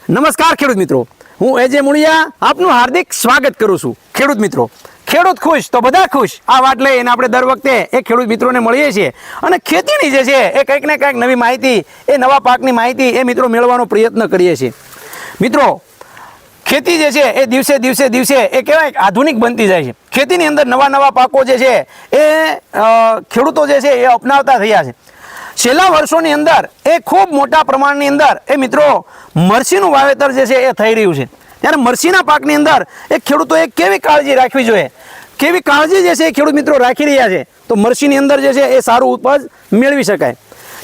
નમસ્કાર ખેડૂત મિત્રો, હું એજે મુળિયા આપનું હાર્દિક સ્વાગત કરું છું. ખેડૂત મિત્રો, ખેડૂત ખુશ તો બધા ખુશ, આ વાત લઈને આપણે દર વખતે એ ખેડૂત મિત્રોને મળીએ છીએ અને ખેતીની જે છે એ કંઈક ને કંઈક નવી માહિતી, એ નવા પાકની માહિતી એ મિત્રો મેળવવાનો પ્રયત્ન કરીએ છીએ. મિત્રો, ખેતી જે છે એ દિવસે એ કહેવાય આધુનિક બનતી જાય છે. ખેતીની અંદર નવા પાકો જે છે એ ખેડૂતો જે છે એ અપનાવતા થયા છે. છેલ્લા વર્ષોની અંદર એ ખૂબ મોટા પ્રમાણની અંદર એ મિત્રો મરચીનું વાવેતર જે છે એ થઈ રહ્યું છે. ત્યારે મરચીના પાકની અંદર એ ખેડૂતોએ કેવી કાળજી રાખવી જોઈએ, કેવી કાળજી જે છે એ ખેડૂત મિત્રો રાખી રહ્યા છે તો મરચીની અંદર જે છે એ સારું ઉપજ મેળવી શકાય.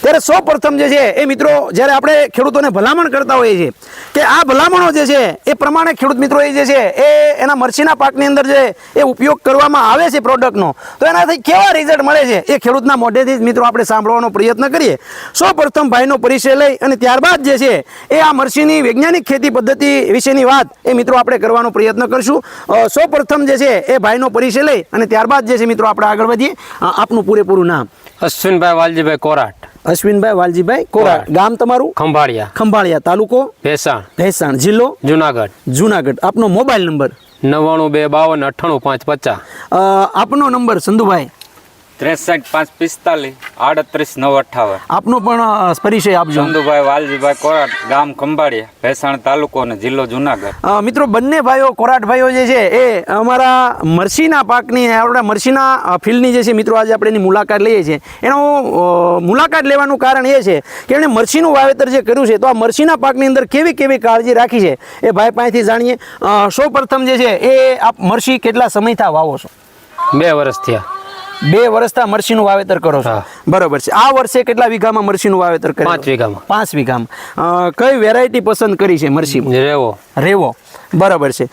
ત્યારે સૌ પ્રથમ જે છે એ મિત્રો જ્યારે આપણે ખેડૂતોને ભલામણ કરતા હોઈએ છીએ કે આ ભલામણો જે છે એ પ્રમાણે ખેડૂત મિત્રોએ જે છે એ એના મરચીના પાકની અંદર જે એ ઉપયોગ કરવામાં આવે છે પ્રોડક્ટનો, તો એનાથી કેવા રિઝલ્ટ મળે છે એ ખેડૂતના મોઢેથી જ મિત્રો આપણે સાંભળવાનો પ્રયત્ન કરીએ. સૌ પ્રથમ ભાઈનો પરિચય લઈ અને ત્યારબાદ જે છે એ આ મરચીની વૈજ્ઞાનિક ખેતી પદ્ધતિ વિશેની વાત એ મિત્રો આપણે કરવાનો પ્રયત્ન કરશું. સૌ પ્રથમ જે છે એ ભાઈનો પરિચય લઈ અને ત્યારબાદ જે છે મિત્રો આપણે આગળ વધીએ. આપનું પૂરેપૂરું નામ? અશ્વિનભાઈ વાલજીભાઈ કોરાટ. અશ્વિનભાઈ વાલજીભાઈ કોરાટ. ગામ તમારું? ખંભાળિયા. તાલુકો? ભેસાણ. જિલ્લો? જુનાગઢ. આપનો મોબાઈલ નંબર? 9252585550. આપનો નંબર સંધુભાઈ? 63 545 38 958. આપનો પણ પરિચય આપજો. સંધુભાઈ વાલજીભાઈ કોરાટ, ગામ ખંભાળિયા, ભેસાણ તાલુકો અને જિલ્લો જુનાગઢ. મિત્રો, બંને ભાઈઓ કોરાટ ભાઈઓ જે છે એ અમારા મરચીના પાકની, આપણા મરચીના ફિલ્ડની જે છે મિત્રો આજે આપણે એની મુલાકાત લઈએ છીએ. એનો મુલાકાત લેવાનું કારણ એ છે કે એમણે મરચીનું વાવેતર જે કર્યું છે તો આ મરચીના પાકની અંદર કેવી કાળજી રાખી છે એ ભાઈ પાસેથી જાણીએ. સૌ પ્રથમ જે છે એ આપ મરચી કેટલા સમયથી વાવો છો? 2 વર્ષ થયા. 2 વર્ષથી મરચીનું વાવેતર કરો છો? બરોબર છે. આ વર્ષે કેટલા વીઘામાં મરચીનું વાવેતર કર્યું? 5 વીઘામાં. કઈ વેરાયટી પસંદ કરી છે મરચી? રેવો. બરાબર છે.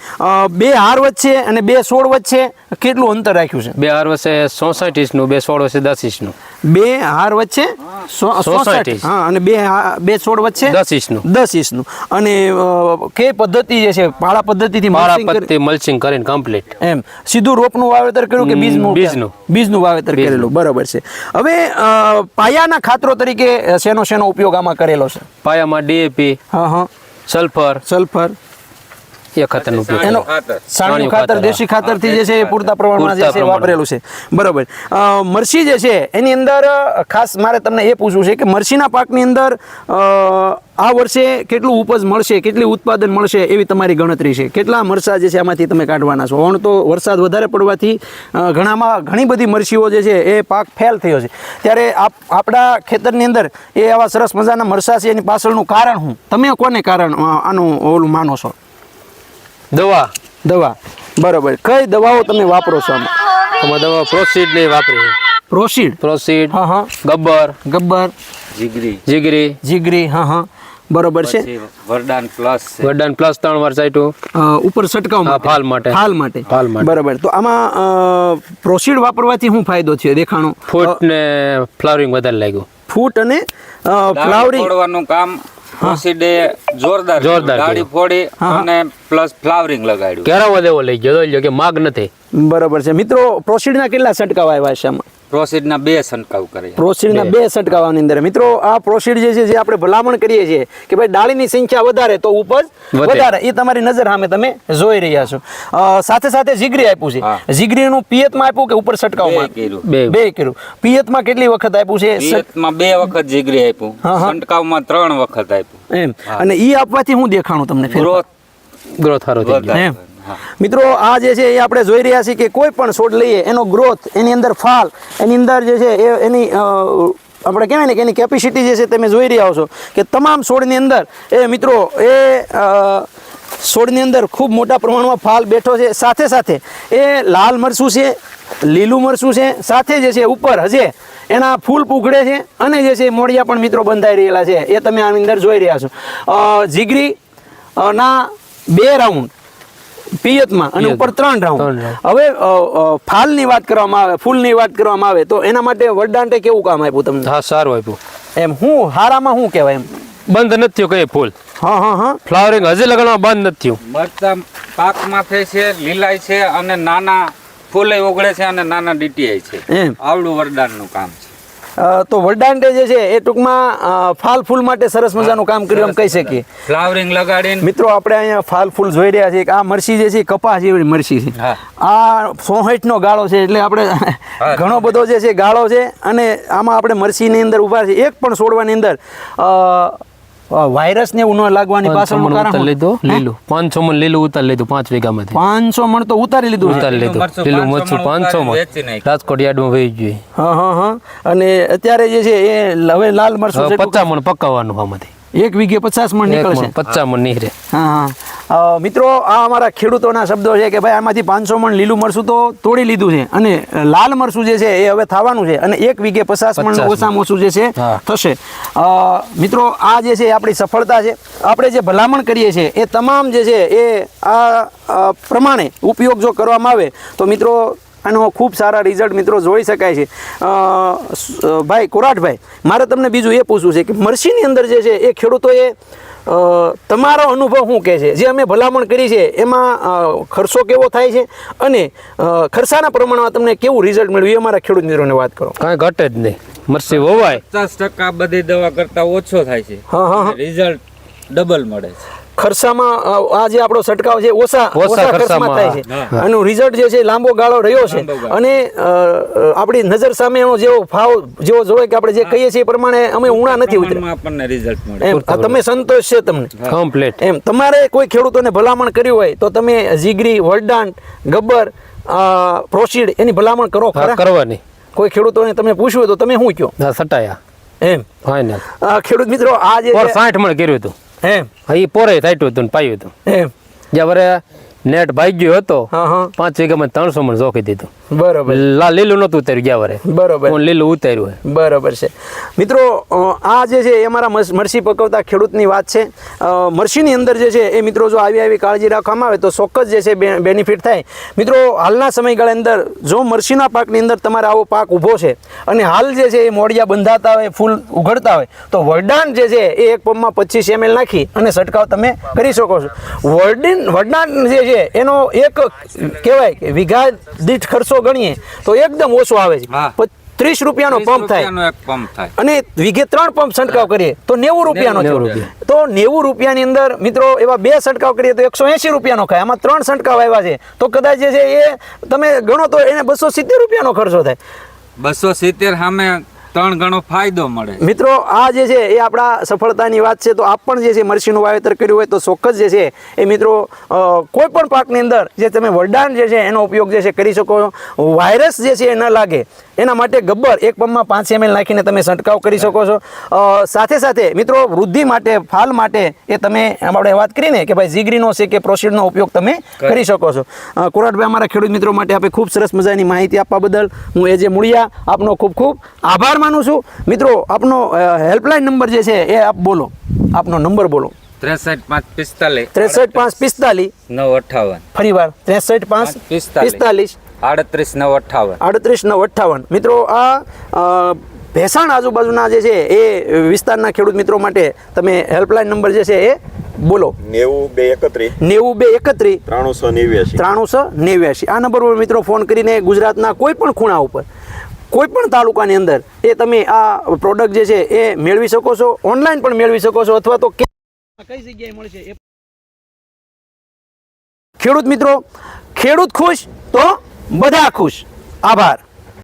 2 હાર વચ્ચે અને 2 છોડ વચ્ચે કેટલું અંતર રાખ્યું છે? 2 હાર વચ્ચે 66 ઇંચનું, 2 છોડ વચ્ચે 10 ઇંચનું. 2 હાર વચ્ચે 66, હા, અને 2 છોડ વચ્ચે 10 ઇંચનું. અને કઈ પદ્ધતિ જે છે પાળા પદ્ધતિથી મલ્ચિંગ કરીને કમ્પ્લીટ એમ સીધું રોપનું વાવેતર કર્યું કે બીજનું વાવેતર કરેલું? બરાબર છે. હવે પાયાના ખાતરો તરીકે શેનો ઉપયોગ આમાં કરેલો છે? પાયામાં ડીએપી, સલ્ફર એ ખાતરનો ઉપયોગ. એનો છાણિયું ખાતર, દેશી ખાતરથી જે છે એ પૂરતા પ્રમાણમાં જે છે વાપરેલું છે. બરાબર. મરચી જે છે એની અંદર ખાસ મારે તમને એ પૂછવું છે કે મરચીના પાકની અંદર આ વર્ષે કેટલું ઉપજ મળશે, કેટલી ઉત્પાદન મળશે એવી તમારી ગણતરી છે? કેટલા મરચા જે છે આમાંથી તમે કાઢવાના છો? હમણાં તો વરસાદ વધારે પડવાથી ઘણી બધી મરચીઓ જે છે એ પાક ફેલ થયો છે. ત્યારે આપણા ખેતરની અંદર એ આવા સરસ મજાના મરચા છે, એની પાછળનું કારણ શું? તમે કોને કારણ આનું ઓલું માનો છો? દવા. બરોબર. કઈ દવાઓ તમે વાપરો છો આમાં? દવા પ્રોસીડ ને વાપરી. પ્રોસીડ, હા, ગબ્બર, જીગરી, હા. બરોબર છે. વરદાન પ્લસ 3 વાર સાઈટો ઉપર છટકાવ ફાલ માટે. બરોબર. તો આમાં પ્રોસીડ વાપરવાથી શું ફાયદો છે દેખાણો? ફૂટ ને ફ્લાવરિંગ વધારે લાગ્યું. ફૂટ અને ફ્લાવરિંગ ફોડવાનું કામ પ્રોસીડે જોરદાર ગાડી ફોડી અને પ્લસ ફ્લાવરિંગ લગાડ્યું. કેરાવો દેવો લઈ ગયો કે માગ નથી. બરોબર છે. મિત્રો, પ્રોસીડના કેટલા છંટકાવ આવ્યા છે આમાં? પ્રોસીડના 2 છંટકાવ કર્યા. પ્રોસીડના 2 છંટકાવની અંદર મિત્રો આ પ્રોસીડ જે છે જે આપણે ભલામણ કરીએ છીએ કે ભાઈ ડાળીની સંખ્યા વધારે તો ઉપજ વધારે, એ તમારી નજર સામે તમે જોઈ રહ્યા છો. સાથે જીગરી આપ્યું છે. જીગરીનું પિયતમાં આપ્યું કે ઉપર છંટકાવમાં? બે કર્યું. પિયતમાં કેટલી વખત આપ્યું છે? પિયતમાં 2 વખત જીગરી આપ્યું, છંટકાવમાં 3 વખત આપ્યું. એમ. અને ઈ આપવાથી શું દેખાણું તમને? ગ્રોથ સારો થઈ ગયો. એમ. મિત્રો, આ જે છે એ આપણે જોઈ રહ્યા છીએ કે કોઈ પણ છોડ લઈએ એનો ગ્રોથ, એની અંદર ફાલ, એની અંદર જે છે એની આપણે કહેવાય ને કે એની કેપેસિટી જે છે તમે જોઈ રહ્યા છો કે તમામ છોડની અંદર એ મિત્રો એ છોડની અંદર ખૂબ મોટા પ્રમાણમાં ફાલ બેઠો છે. સાથે એ લાલ મરચું છે, લીલું મરચું છે, સાથે જે છે ઉપર હજે એના ફૂલ પૂખડે છે અને જે છે મોડિયા પણ મિત્રો બંધાઈ રહેલા છે, એ તમે આની અંદર જોઈ રહ્યા છો. જીગરી ના 2 રાઉન્ડ પિયતમાં અને ઉપર 3 રાઉન્ડ. હવે ફાલની વાત કરવામાં આવે, ફૂલની વાત કરવામાં આવે તો એના માટે વરદાન્ટે કેવું કામ આપ્યું તમને? હા, સારું આપ્યું. એમ. હું હારામાં શું કહેવાય? એમ બંધ નથી થયું કઈ ફૂલ. હા. ફ્લાવરિંગ હજી લગાડવામાં બંધ નથી થયું. મરચા પાકમાં થાય છે, લીલાય છે અને નાના ફૂલે ઉગડે છે અને નાના ડીટીઆઈ છે. આવડું વરદાનનું કામ છે. તો વરદાંટે જે છે એ ટૂંકમાં ફાલ ફૂલ માટે સરસ મજાનું કામ કર્યું એમ કહી શકીએ. ફ્લાવરિંગ લગાડીને મિત્રો આપણે અહીંયા ફાલ ફૂલ જોઈ રહ્યા છીએ કે આ મરસી જે છે કપાસ જેવી મરસી છે. હા. આ 64 નો ગાળો છે એટલે આપણે ઘણો બધો જે છે ગાળો છે અને આમાં આપણે મરસીની અંદર ઊભા છે. એક પણ છોડવાની અંદર વાયરસ ને એવું ન લાગવાની પાછળનું કારણ શું? લીધું લીલું 500 મણ લીલું ઉતારી લીધું 5 વીઘામાંથી. 500 મણ તો ઉતારી લીધું છે. ઉતારી લીધું લીલું મરચું 500 મણ રાજકોટ યાર્ડમાં વહી ગયું. હા અને અત્યારે જે છે એ હવે લાલ મરચું હવે છે 50 મણ પકાવવાનું આમાંથી. 1 વીઘે 50 મણ નીકળશે. 50 મણ નીકળે. હા મિત્રો આ અમારા ખેડૂતોના શબ્દો છે કે ભાઈ આમાંથી 500 મણ લીલું મરચું તો તોડી લીધું છે અને લાલ મરચું જે છે એ હવે થવાનું છે અને 1 વીઘે 50 મણ ઓછામાં ઓછું જે છે થશે. મિત્રો આ જે છે એ આપણી સફળતા છે. આપણે જે ભલામણ કરીએ છીએ એ તમામ જે છે એ આ પ્રમાણે ઉપયોગ જો કરવામાં આવે તો મિત્રો આનો ખૂબ સારા રિઝલ્ટ મિત્રો જોઈ શકાય છે. ભાઈ કોરાટભાઈ, મારે તમને બીજું એ પૂછવું છે કે મરસીની અંદર જે છે એ ખેડૂતોએ તમારો અનુભવ શું કહે છે? જે અમે ભલામણ કરી છે એમાં ખર્ચો કેવો થાય છે અને ખર્ચાના પ્રમાણમાં તમને કેવું રિઝલ્ટ મળ્યું એ અમારા ખેડૂત મિત્રોને વાત કરો. કાંઈ ઘટે જ નહીં. મરસી વવાય 50% બધી દવા કરતા ઓછો થાય છે. રિઝલ્ટ ડબલ મળે છે. ખર્ચામાં આ જે આપણો છંટકાવ છે ઓછા ખર્ચમાં થાય છે. આનું રિઝલ્ટ જે છે લાંબો ગાળો રહ્યો છે અને આપણી નજર સામે એનો જેવો ભાવ જેવો જોવે કે આપણે જે કહીએ છીએ એ પ્રમાણે અમે ઉણા નથી ઉતર્યા. આપણને રિઝલ્ટ મળે એમ તમે સંતોષ છે તમને કમ્પ્લીટ. એમ તમારે કોઈ ખેડૂતોને ભલામણ કર્યું હોય તો તમે જીગરી, વરદાન, ગબ્બર, પ્રોસીડ એની ભલામણ કરો ખરા? કરવાની. કોઈ ખેડૂતોને તમે પૂછ્યું હોય તો તમે શું કહો? સટાયા એમ ફાઇનલ. ખેડૂત મિત્રો આ જે 60 મણ કર્યું હતું. એમ એ પોરે થાટ્યું હતું ને પાયું હતું. એમ જ્યાં વરે નેટ ભાગ્યો હતો હા 5 વીઘામાં 300 મણ જોખી દીધું. બરોબર. લીલું નતું ઉતાર્યું ગયા વરે. બરોબર. લીલું ઉતાર્યું હોય. બરોબર છે. મિત્રો આ જે છે એ અમારા મરસી પકવતા ખેડૂતની વાત છે. મરસીની અંદર જે છે એ મિત્રો જો આવી કાળજી રાખવામાં આવે તો ચોક્કસ જે છે બેનિફિટ થાય. મિત્રો હાલના સમયગાળા અંદર જો મરસીના પાકની અંદર તમારે આવો પાક ઊભો છે અને હાલ જે છે એ મોડિયા બંધાતા હોય, ફૂલ ઉઘડતા હોય તો વરદાન જે છે એ એક પંપમાં 25 ml નાખી અને છંટકાવ તમે કરી શકો છો. વરદાન જે છે એનો એક કહેવાય કે વીઘા દીઠ ખર્ચો ગણીએ તો એકદમ ઓછો આવે છે. 30 રૂપિયાનો પંપ થાય અને વીઘે 3 પંપ છંટકાવ કરીએ તો 90 રૂપિયાનો છે. તો 90 રૂપિયાની અંદર મિત્રો એવા 2 છંટકાવ કરીએ તો 180 રૂપિયાનો ખાય. આમાં 3 છંટકાવ આવ્યા છે તો કદાચ જે છે એ તમે ગણો તો એને 270 રૂપિયાનો ખર્ચો થાય. 270 સામે 3 ગણો ફાયદો મળે. મિત્રો આ જે છે એ આપણા સફળતાની વાત છે. તો આપ પણ જે છે મરસીનું વાવેતર કર્યું હોય તો ચોક્કસ જે છે એ મિત્રો કોઈ પણ પાકની અંદર જે તમે વરદાન જે છે એનો ઉપયોગ જે છે કરી શકો છો. વાયરસ જે છે એ ન લાગે એના માટે ગબ્બર એક પંપમાં 5 ml નાખીને તમે છંટકાવ કરી શકો છો. સાથે સાથે મિત્રો વૃદ્ધિ માટે, ફાલ માટે એ તમે આપણે વાત કરીને કે ભાઈ જીગરીનો છે કે પ્રોસીડનો ઉપયોગ તમે કરી શકો છો. કોરાટભાઈ, અમારા ખેડૂત મિત્રો માટે આપણે ખૂબ સરસ મજાની માહિતી આપવા બદલ હું એ જે મૂળિયા આપનો ખૂબ ખૂબ આભાર માનું છું. મિત્રો આપનો હેલ્પલાઇન નંબર જે છે એ આપ બોલો, આપનો નંબર બોલો. 63 545 63 545 958. ફરી વાર 63 545 38 958. 38 958. મિત્રો આ ભેસાણ આજુબાજુના જે છે એ વિસ્તારના ખેડૂત મિત્રો માટે તમે હેલ્પલાઇન નંબર જે છે એ બોલો. 9231 389. આ નંબર પર મિત્રો ફોન કરીને ગુજરાતના કોઈ પણ ખૂણા ઉપર, કોઈ પણ તાલુકાની અંદર એ તમે આ પ્રોડક્ટ જે છે એ મેળવી શકો છો. ઓનલાઈન પણ મેળવી શકો છો અથવા તો કઈ જગ્યાએ મળશે એ. ખેડૂત મિત્રો, ખેડૂત ખુશ તો બધા ખુશ. આભાર.